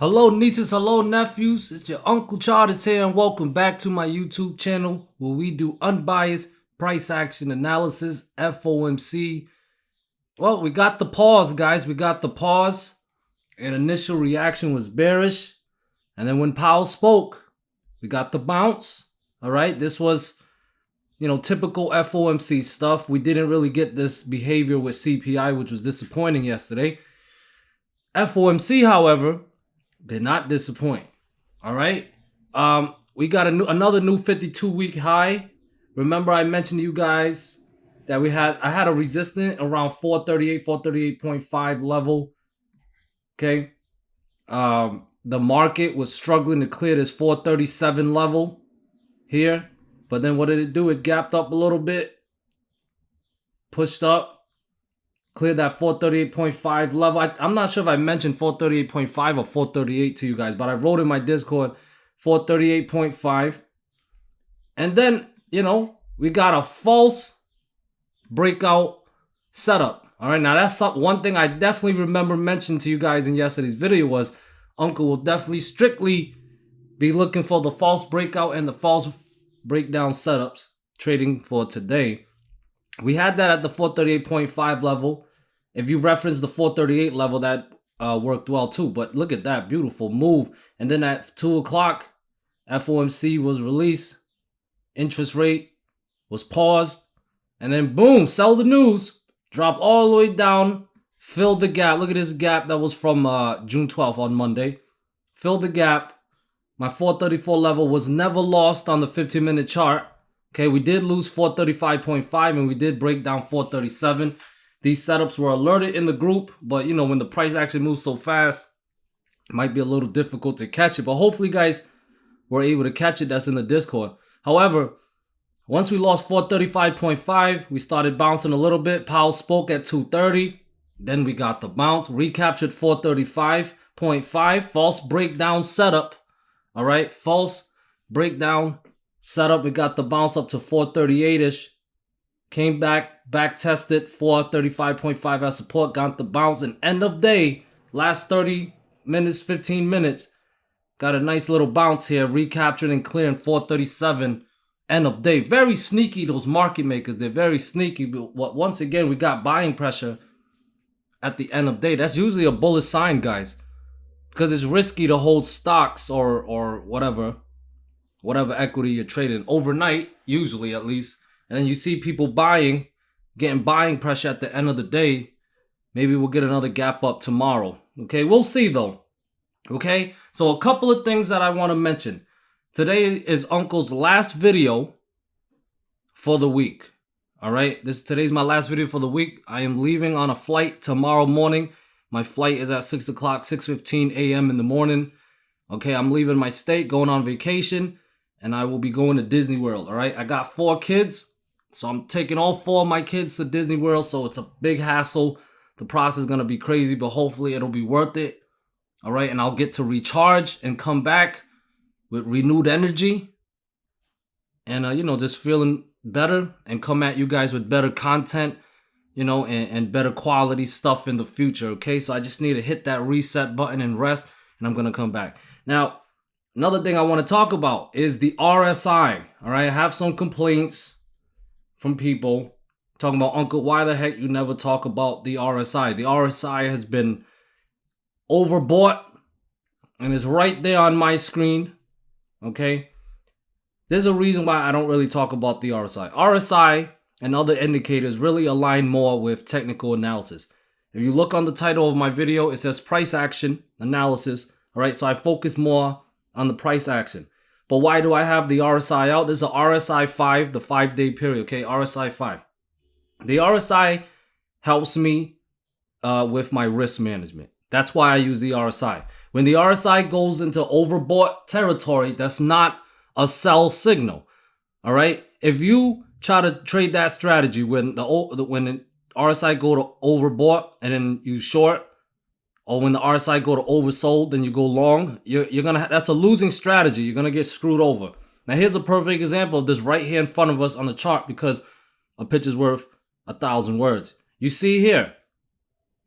Hello nieces, hello nephews, it's your Uncle Charles here and welcome back to my YouTube channel where we do unbiased price action analysis, FOMC. Well, we got the pause, guys, we got the pause and initial reaction was bearish. And then when Powell spoke, we got the bounce, all right? This was, typical FOMC stuff. We didn't really get this behavior with CPI, which was disappointing yesterday. FOMC, however, did not disappoint. All right. We got another new 52-week high. Remember, I mentioned to you guys that I had a resistance around 438, 438.5 level. Okay. The market was struggling to clear this 437 level here. But then what did it do? It gapped up a little bit, pushed up, cleared that 438.5 level. I'm not sure if I mentioned 438.5 or 438 to you guys, but I wrote in my Discord 438.5. And then, we got a false breakout setup. All right, now that's one thing I definitely remember mentioning to you guys in yesterday's video was Uncle will definitely strictly be looking for the false breakout and the false breakdown setups trading for today. We had that at the 438.5 level. If you reference the 438 level, that worked well too. But look at that beautiful move. And then at 2 o'clock, FOMC was released. Interest rate was paused. And then boom, sell the news. Drop all the way down. Fill the gap. Look at this gap that was from June 12th on Monday. Fill the gap. My 434 level was never lost on the 15-minute chart. Okay, we did lose 435.5 and we did break down 437. These setups were alerted in the group, but when the price actually moves so fast, it might be a little difficult to catch it. But hopefully, guys, were able to catch it. That's in the Discord. However, once we lost 435.5, we started bouncing a little bit. Powell spoke at 2:30. Then we got the bounce, recaptured 435.5. False breakdown setup. All right, false breakdown setup. We got the bounce up to 438-ish. Came back tested 435.5 as support. Got the bounce and end of day, last 30 minutes, 15 minutes. Got a nice little bounce here, recaptured and clearing 437 end of day. Very sneaky, those market makers. They're very sneaky. But once again, we got buying pressure at the end of day. That's usually a bullish sign, guys, because it's risky to hold stocks or whatever equity you're trading overnight, usually at least. And then you see people getting buying pressure at the end of the day. Maybe we'll get another gap up tomorrow. Okay, we'll see though. Okay, so a couple of things that I want to mention. Today is Uncle's last video for the week. All right, today's my last video for the week. I am leaving on a flight tomorrow morning. My flight is at 6 o'clock, 6:15 a.m. in the morning. Okay, I'm leaving my state, going on vacation, and I will be going to Disney World, all right? I got 4 kids, so I'm taking all 4 of my kids to Disney World, so it's a big hassle. The process is going to be crazy, but hopefully it'll be worth it, all right? And I'll get to recharge and come back with renewed energy and, just feeling better and come at you guys with better content, and better quality stuff in the future, okay? So I just need to hit that reset button and rest, and I'm going to come back. Now, another thing I want to talk about is the RSI, all right? I have some complaints from people talking about, Uncle, why the heck you never talk about the RSI? The RSI has been overbought and is right there on my screen, okay? There's a reason why I don't really talk about the RSI. RSI and other indicators really align more with technical analysis. If you look on the title of my video, it says price action analysis. All right, so I focus more on the price action. But why do I have the RSI out? This is a RSI 5, the 5-day period, okay? RSI 5. The RSI helps me with my risk management. That's why I use the RSI. When the RSI goes into overbought territory, that's not a sell signal, all right? If you try to trade that strategy when the RSI go to overbought and then you short, or when the RSI go to oversold, then you go long, that's a losing strategy. You're gonna get screwed over. Now here's a perfect example of this right here in front of us on the chart, because a picture's worth 1,000 words. You see here,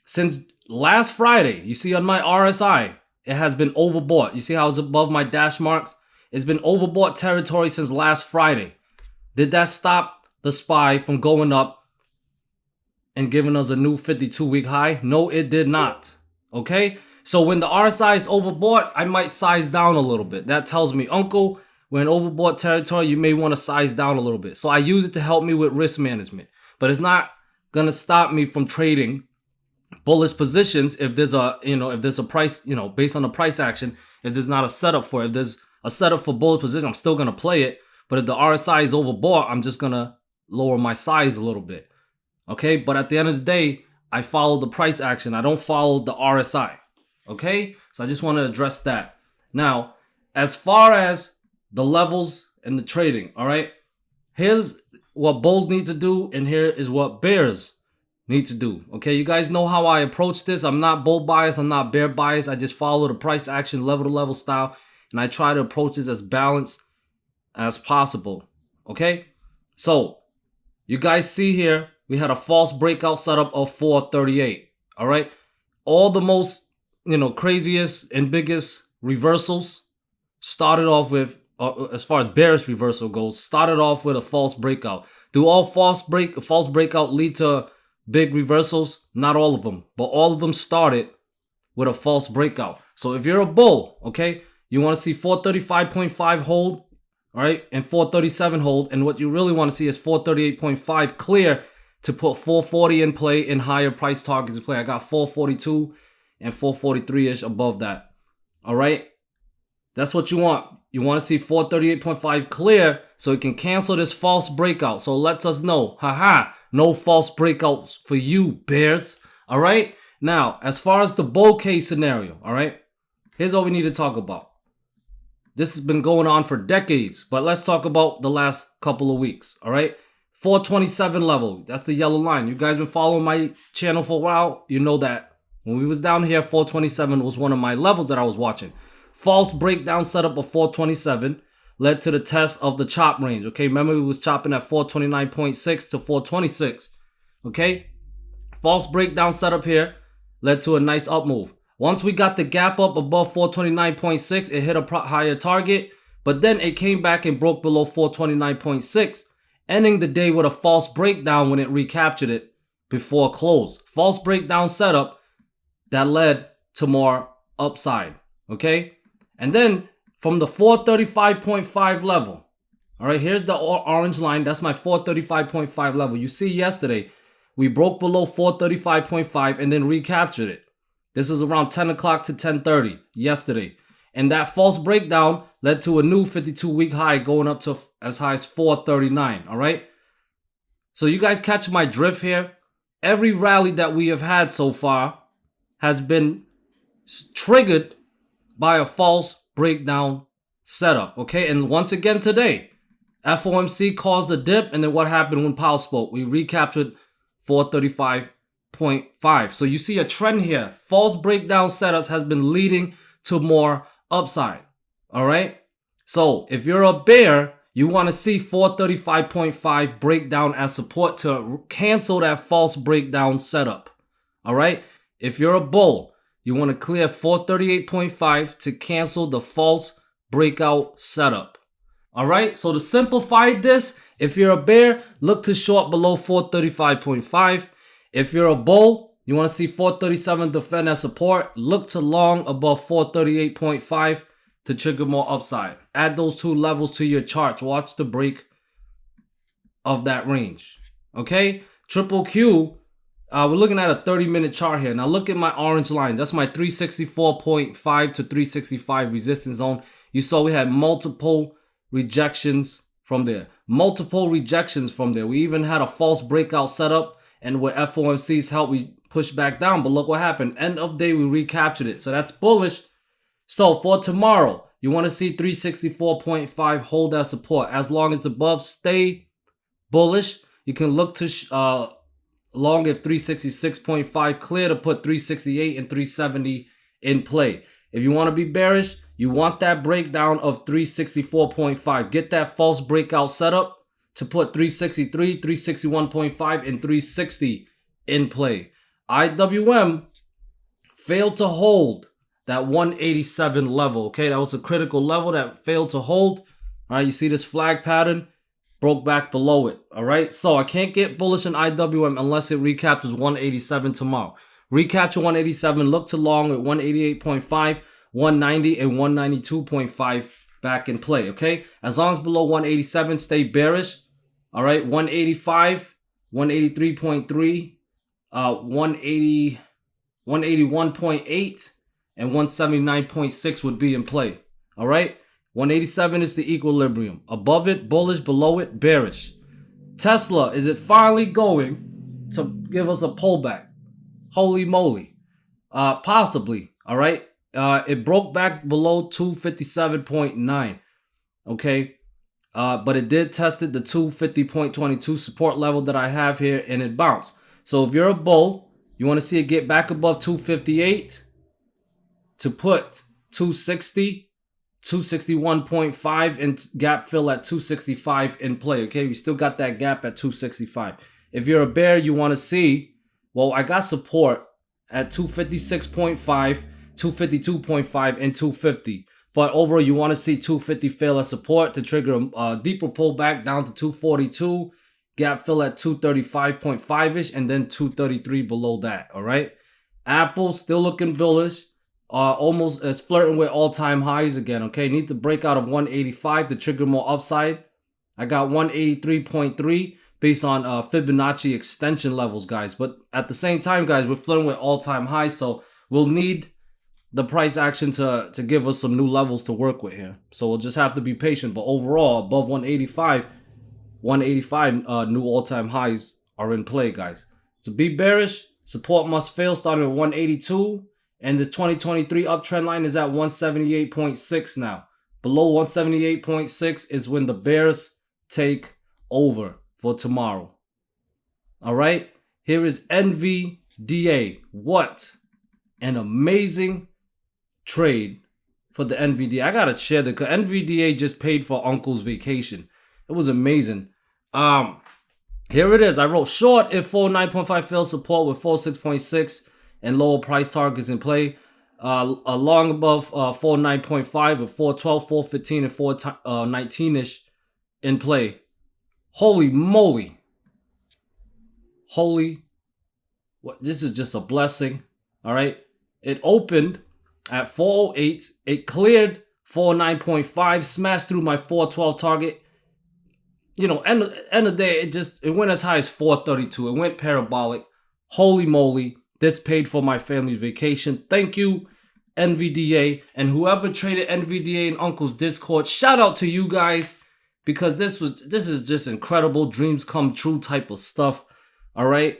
since last Friday, you see on my RSI, it has been overbought. You see how it's above my dash marks? It's been overbought territory since last Friday. Did that stop the SPY from going up and giving us a new 52-week high? No, it did not. Okay? So when the RSI is overbought, I might size down a little bit. That tells me, Uncle, we're in overbought territory. You may want to size down a little bit. So I use it to help me with risk management. But it's not going to stop me from trading bullish positions if there's a, if there's a price, based on the price action, if there's not a setup for it. If there's a setup for bullish position, I'm still going to play it. But if the RSI is overbought, I'm just going to lower my size a little bit. Okay? But at the end of the day, I follow the price action. I don't follow the RSI. Okay? So I just want to address that. Now, as far as the levels and the trading, all right? Here's what bulls need to do, and here is what bears need to do. Okay, you guys know how I approach this. I'm not bull biased, I'm not bear biased. I just follow the price action level to level style, and I try to approach this as balanced as possible. Okay, so you guys see here, we had a false breakout setup of 438. All right, all the most craziest and biggest reversals started off with, as far as bearish reversal goes, started off with a false breakout. Do all false breakout lead to big reversals? Not all of them, but all of them started with a false breakout. So if you're a bull, okay, you want to see 435.5 hold, all right, and 437 hold, and what you really want to see is 438.5 clear to put 440 in play and higher price targets in play. I got 442 and 443-ish above that. All right, that's what you want. You want to see 438.5 clear so it can cancel this false breakout. So it lets us know, haha, no false breakouts for you, bears. All right. Now, as far as the bull case scenario, all right, here's what we need to talk about. This has been going on for decades, but let's talk about the last couple of weeks. All right. 427 level. That's the yellow line. You guys been following my channel for a while. You know that when we was down here, 427 was one of my levels that I was watching. False breakdown setup of 427 led to the test of the chop range. Okay, remember we was chopping at 429.6 to 426. Okay, false breakdown setup here led to a nice up move. Once we got the gap up above 429.6, it hit a higher target, but then it came back and broke below 429.6, ending the day with a false breakdown when it recaptured it before close. False breakdown setup that led to more upside. Okay. And then from the 435.5 level, all right, here's the orange line. That's my 435.5 level. You see yesterday, we broke below 435.5 and then recaptured it. This was around 10 o'clock to 10:30 yesterday. And that false breakdown led to a new 52-week high going up to as high as 439, all right? So you guys catch my drift here? Every rally that we have had so far has been triggered by a false breakdown setup, okay? And once again today, FOMC caused a dip, and then what happened when Powell spoke? We recaptured 435.5. So you see a trend here. False breakdown setups has been leading to more upside, all right? So if you're a bear, you want to see 435.5 breakdown as support to cancel that false breakdown setup, all right? If you're a bull, you want to clear 438.5 to cancel the false breakout setup. All right. So to simplify this, if you're a bear, look to short below 435.5. If you're a bull, you want to see 437 defend as support. Look to long above 438.5 to trigger more upside. Add those two levels to your chart. Watch the break of that range. Okay. Triple Q. We're looking at a 30-minute chart here. Now look at my orange line. That's my 364.5 to 365 resistance zone. You saw we had multiple rejections from there. Multiple rejections from there. We even had a false breakout setup, and with FOMC's help, we pushed back down. But look what happened. End of day, we recaptured it. So that's bullish. So for tomorrow, you want to see 364.5 hold as support. As long as it's above, stay bullish. You can look to long if 366.5 clear to put 368 and 370 in play. If you want to be bearish, you want that breakdown of 364.5. Get that false breakout setup to put 363, 361.5, and 360 in play. IWM failed to hold that 187 level. Okay, that was a critical level that failed to hold. All right, you see this flag pattern, broke back below it. All right, so I can't get bullish in IWM unless it recaptures 187 tomorrow. Recapture 187, look to long at 188.5, 190, and 192.5 back in play. Okay, as long as below 187, stay bearish. All right, 185, 183.3, 180, 181.8, and 179.6 would be in play. All right, 187 is the equilibrium. Above it, bullish. Below it, bearish. Tesla, is it finally going to give us a pullback? Holy moly. Possibly. All right. It broke back below 257.9. Okay. But it did tested the 250.22 support level that I have here, and it bounced. So if you're a bull, you want to see it get back above 258 to put 260, 261.5 and gap fill at 265 in play. Okay, we still got that gap at 265. If you're a bear, you want to see, well, I got support at 256.5, 252.5, and 250. But overall, you want to see 250 fail as support to trigger a deeper pullback down to 242. Gap fill at 235.5-ish, and then 233 below that. All right. Apple still looking bullish. Almost is flirting with all-time highs again. Okay, need to break out of 185 to trigger more upside. I got 183.3 based on Fibonacci extension levels, guys. But at the same time, guys, we're flirting with all-time highs, so we'll need the price action to give us some new levels to work with here. So we'll just have to be patient. But overall, above 185 new all-time highs are in play, guys. So be bearish. Support must fail starting at 182. And the 2023 uptrend line is at 178.6 now. Below 178.6 is when the bears take over for tomorrow. All right. Here is NVDA. What an amazing trade for the NVDA. I gotta share the NVDA just paid for Uncle's vacation. It was amazing. Here it is. I wrote short if 49.5 fails support with 46.6 and lower price targets in play. Long above 49.5 with 412, 415, and 419-ish in play. Holy moly. Holy. What? This is just a blessing. All right. It opened at 408. It cleared 49.5, smashed through my 412 target. You know, end of the day, it went as high as 432. It went parabolic. Holy moly. This paid for my family's vacation. Thank you, NVDA. And whoever traded NVDA in Uncle's Discord, shout out to you guys. Because this is just incredible. Dreams come true type of stuff. All right.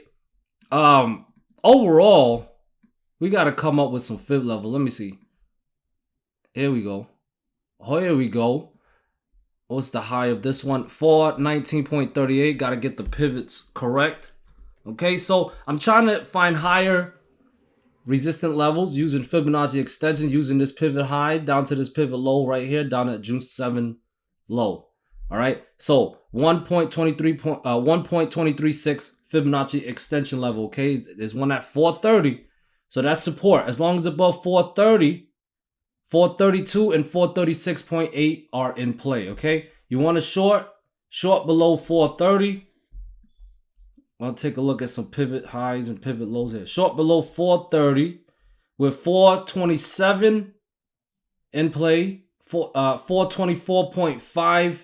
Overall, we got to come up with some fib level. Let me see. Here we go. Oh, here we go. What's the high of this one? 419.38. Got to get the pivots correct. Okay, so I'm trying to find higher resistant levels using Fibonacci extension, using this pivot high down to this pivot low right here, down at June 7 low. All right, so 1.236 Fibonacci extension level. Okay, there's one at 430, so that's support. As long as above 430, 432 and 436.8 are in play. Okay, you want to short below 430. I'll take a look at some pivot highs and pivot lows here. Short below 430 with 427 in play, 424.5,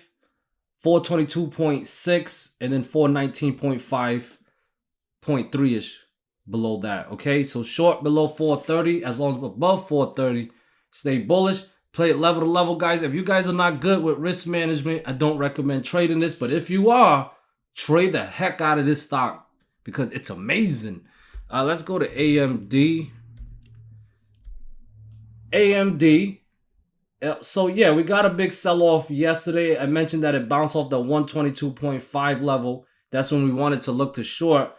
422.6, and then 419.5.3-ish below that. Okay, so short below 430, as long as above 430, stay bullish. Play it level to level, guys. If you guys are not good with risk management, I don't recommend trading this. But if you are, trade the heck out of this stock because it's amazing. Let's go to AMD. AMD. So yeah, we got a big sell-off yesterday. I mentioned that it bounced off the 122.5 level. That's when we wanted to look to short.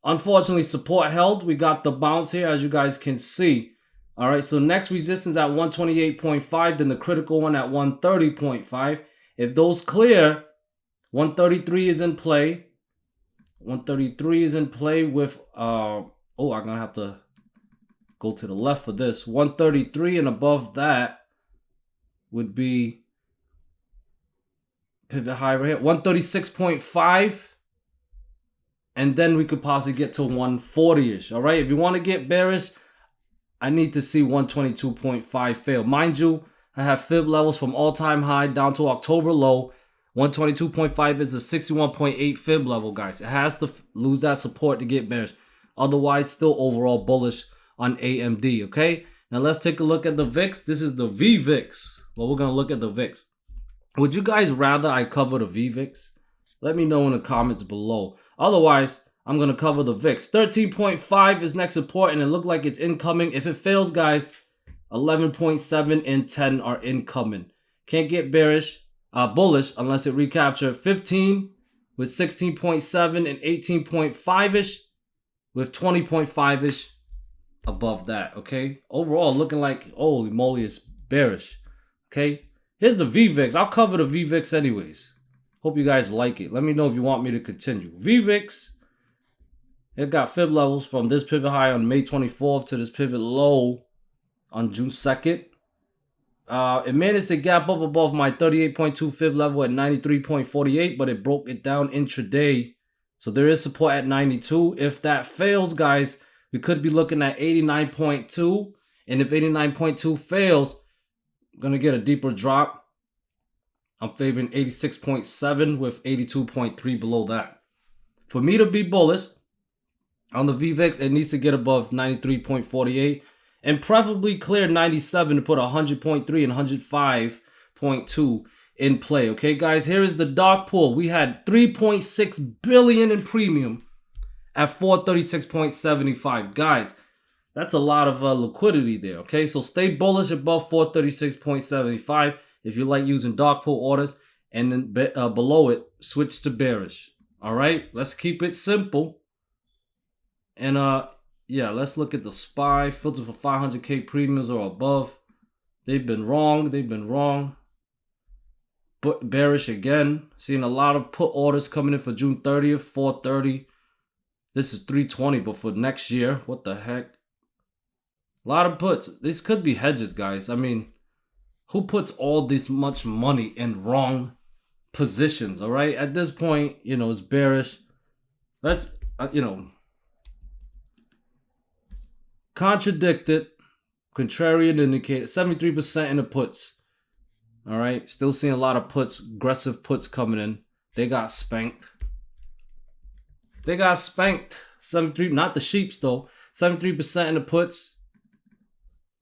Unfortunately, support held. We got the bounce here, as you guys can see. All right, so next resistance at 128.5, then the critical one at 130.5. If those clear, 133 is in play. 133 is in play with I'm gonna have to go to the left for this. 133 and above that would be pivot high right here. 136.5. And then we could possibly get to 140-ish. All right. If you want to get bearish, I need to see 122.5 fail. Mind you, I have fib levels from all-time high down to October low. 122.5 is a 61.8 fib level, guys. It has to lose that support to get bearish. Otherwise, still overall bullish on AMD, okay? Now, let's take a look at the VIX. This is the VVIX. Well, we're going to look at the VIX. Would you guys rather I cover the VVIX? Let me know in the comments below. Otherwise, I'm going to cover the VIX. 13.5 is next support, and it looked like it's incoming. If it fails, guys, 11.7 and 10 are incoming. Can't get bullish unless it recapture 15 with 16.7 and 18.5-ish with 20.5-ish above that, okay? Overall, looking like, holy moly, it's bearish, okay? Here's the VVIX. I'll cover the VVIX anyways. Hope you guys like it. Let me know if you want me to continue. VVIX, it got fib levels from this pivot high on May 24th to this pivot low on June 2nd. It managed to gap up above my 38.2 fib level at 93.48, but it broke it down intraday. So there is support at 92. If that fails, guys, we could be looking at 89.2. And if 89.2 fails, I'm going to get a deeper drop. I'm favoring 86.7 with 82.3 below that. For me to be bullish on the VVIX, it needs to get above 93.48 and preferably clear 97 to put 100.3 and 105.2 in play. Okay, guys, here is the dark pool. We had 3.6 billion in premium at 436.75. Guys, that's a lot of liquidity there. Okay, so stay bullish above 436.75 if you like using dark pool orders, and then below it, switch to bearish. All right, let's keep it simple. And yeah, let's look at the SPY filter for 500K premiums or above. They've been wrong. They've been wrong. But bearish again. Seeing a lot of put orders coming in for June 30th, 430. This is 320, but for next year, what the heck? A lot of puts. These could be hedges, guys. I mean, who puts all this much money in wrong positions, all right? At this point, you know, it's bearish. Let's, you know, contradicted, contrarian indicator, 73% in the puts. All right, still seeing a lot of puts, aggressive puts coming in. They got spanked. They got spanked. 73, not the sheeps though. 73% in the puts.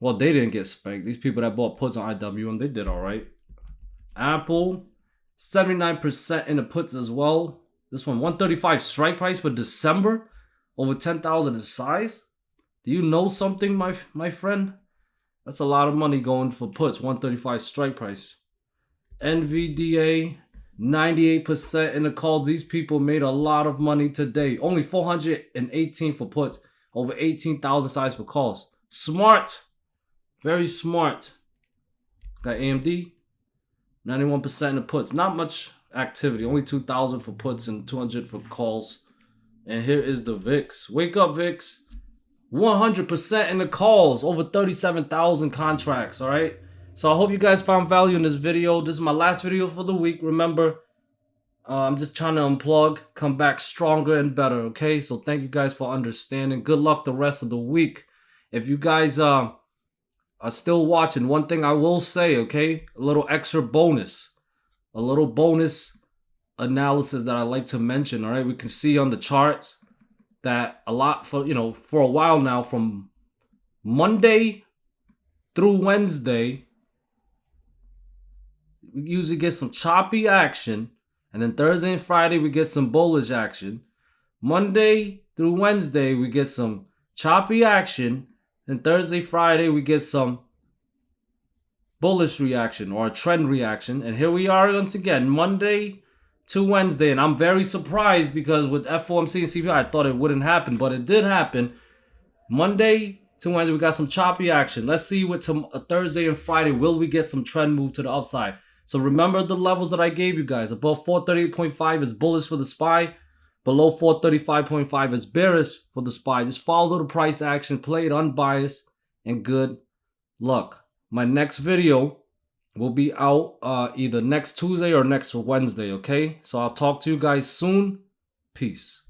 Well, they didn't get spanked. These people that bought puts on IWM, they did all right. Apple, 79% in the puts as well. This one, 135 strike price for December, over 10,000 in size. Do you know something, my friend? That's a lot of money going for puts, 135 strike price. NVDA, 98% in the calls. These people made a lot of money today. Only 418 for puts, over 18,000 size for calls. Smart, very smart. Got AMD, 91% in the puts. Not much activity, only 2,000 for puts and 200 for calls. And here is the VIX. Wake up, VIX. 100% in the calls, over 37,000 contracts, all right? So I hope you guys found value in this video. This is my last video for the week. Remember, I'm just trying to unplug, come back stronger and better, okay? So thank you guys for understanding. Good luck the rest of the week. If you guys are still watching, one thing I will say, okay? A little extra bonus. A little bonus analysis that I like to mention, all right? We can see on the charts that a lot for, you know, for a while now, from Monday through Wednesday, we usually get some choppy action, and then Thursday and Friday we get some bullish action. Monday through Wednesday we get some choppy action, and Thursday, Friday we get some bullish reaction or a trend reaction. And here we are once again, Monday to Wednesday, and I'm very surprised because with FOMC and CPI, I thought it wouldn't happen, but it did happen. Monday to Wednesday, we got some choppy action. Let's see what Thursday and Friday, will we get some trend move to the upside? So remember the levels that I gave you guys. Above 438.5 is bullish for the SPY. Below 435.5 is bearish for the SPY. Just follow the price action, play it unbiased. and good luck. My next video will be out either next Tuesday or next Wednesday, okay? So I'll talk to you guys soon. Peace.